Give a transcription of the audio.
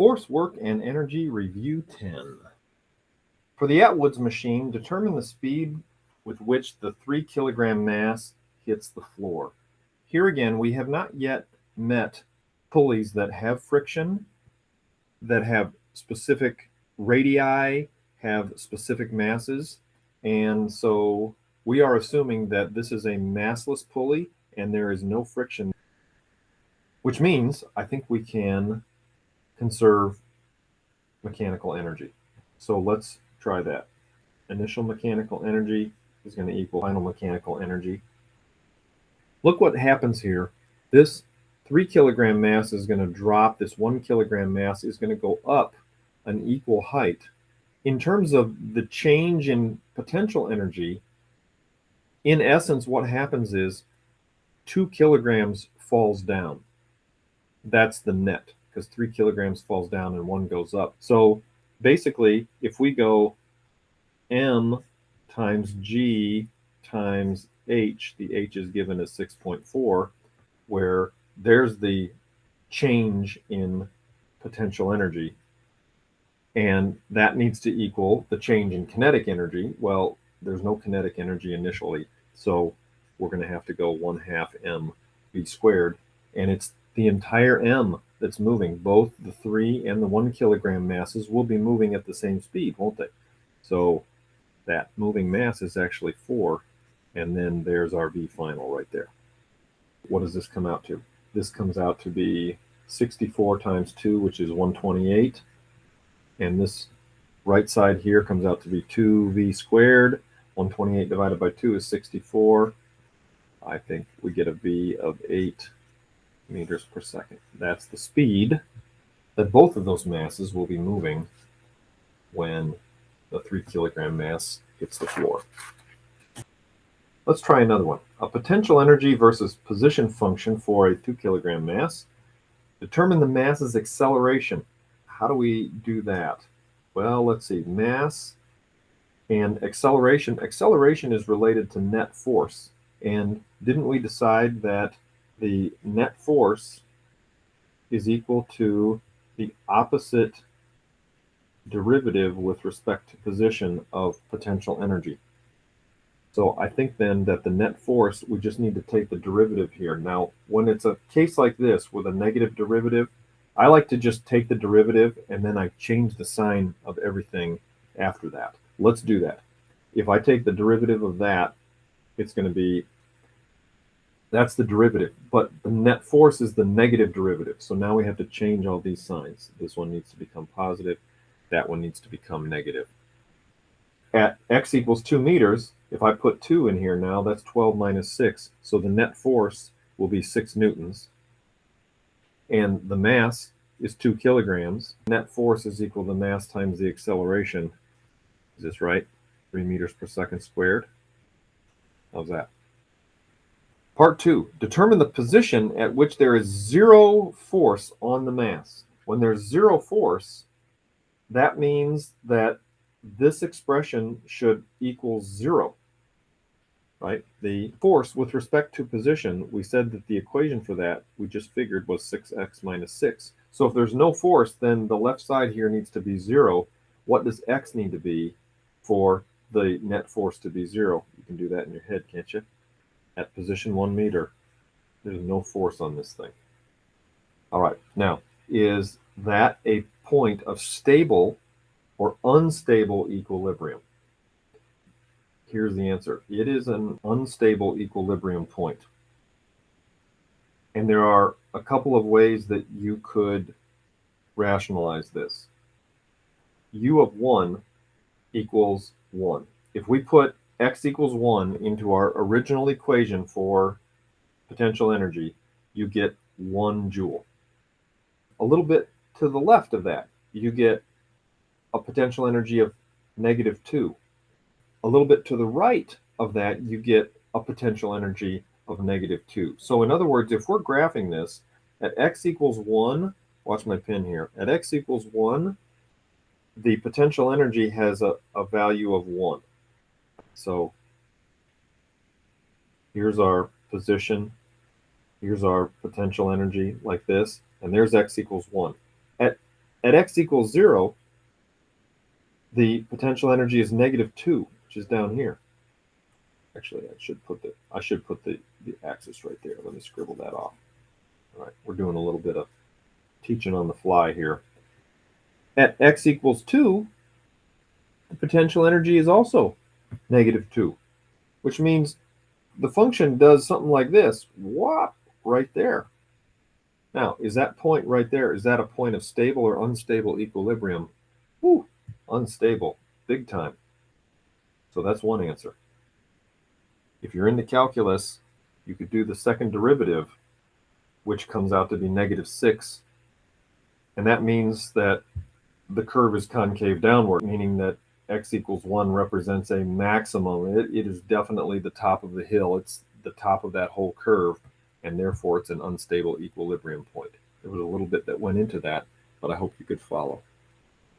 Force, work, and energy review 10. For the Atwoods machine, determine the speed with which the 3 kilogram mass hits the floor. Here again, we have not yet met pulleys that have friction, that have specific radii, have specific masses, and so we are assuming that this is a massless pulley and there is no friction, which means I think we can conserve mechanical energy. So let's try that. Initial mechanical energy is going to equal final mechanical energy. Look what happens here. This 3 kilogram mass is going to drop. This 1 kilogram mass is going to go up an equal height. In terms of the change in potential energy, in essence, what happens is 2 kilograms falls down. That's the net, because 3 kilograms falls down and 1 goes up. So basically, if we go m times g times h, the h is given as 6.4, where there's the change in potential energy, and that needs to equal the change in kinetic energy. Well, there's no kinetic energy initially, so we're going to have to go 1/2 mv squared, and it's the entire m that's moving. Both the 3 and the 1 kilogram masses will be moving at the same speed, won't they? So that moving mass is actually 4, and then there's our v final right there. What does this come out to? This comes out to be 64 times 2, which is 128, and this right side here comes out to be 2v squared. 128 divided by 2 is 64. I think we get a v of 8 meters per second. That's the speed that both of those masses will be moving when the 3 kilogram mass hits the floor. Let's try another one. A potential energy versus position function for a 2 kilogram mass. Determine the mass's acceleration. How do we do that? Well, let's see. Mass and acceleration. Acceleration is related to net force. And didn't we decide that the net force is equal to the opposite derivative with respect to position of potential energy? So I think then that the net force, we just need to take the derivative here. Now, when it's a case like this with a negative derivative, I like to just take the derivative and then I change the sign of everything after that. Let's do that. If I take the derivative of that, it's going to be, that's the derivative, but the net force is the negative derivative. So now we have to change all these signs. This one needs to become positive. That one needs to become negative. At x equals 2 meters, if I put 2 in here now, that's 12 minus 6. So the net force will be 6 newtons. And the mass is 2 kilograms. Net force is equal to mass times the acceleration. Is this right? 3 meters per second squared. How's that? Part 2. Determine the position at which there is 0 force on the mass. When there's 0 force, that means that this expression should equal 0, right? The force with respect to position, we said that the equation for that, we just figured, was 6x minus 6. So if there's no force, then the left side here needs to be 0. What does x need to be for the net force to be 0? You can do that in your head, can't you? At position 1 meter, there's no force on this thing. All right, now, is that a point of stable or unstable equilibrium? Here's the answer. It is an unstable equilibrium point. And there are a couple of ways that you could rationalize this. U of 1 equals 1. If we put x equals 1 into our original equation for potential energy, you get 1 joule. A little bit to the left of that, you get a potential energy of -2. A little bit to the right of that, you get a potential energy of -2. So in other words, if we're graphing this at x equals 1, watch my pen here, at x equals 1, the potential energy has a value of 1. So here's our position, here's our potential energy like this, and there's x equals 1. At At x equals 0, the potential energy is -2, which is down here. Actually, I should put the axis right there. Let me scribble that off. All right, we're doing a little bit of teaching on the fly here. At x equals 2, the potential energy is also -2, which means the function does something like this, whop, right there. Now, is that point right there, is that a point of stable or unstable equilibrium? Whew, unstable, big time. So that's one answer. If you're into calculus, you could do the second derivative, which comes out to be -6. And that means that the curve is concave downward, meaning that x equals 1 represents a maximum. It is definitely the top of the hill. It's the top of that whole curve, and therefore it's an unstable equilibrium point. There was a little bit that went into that, but I hope you could follow.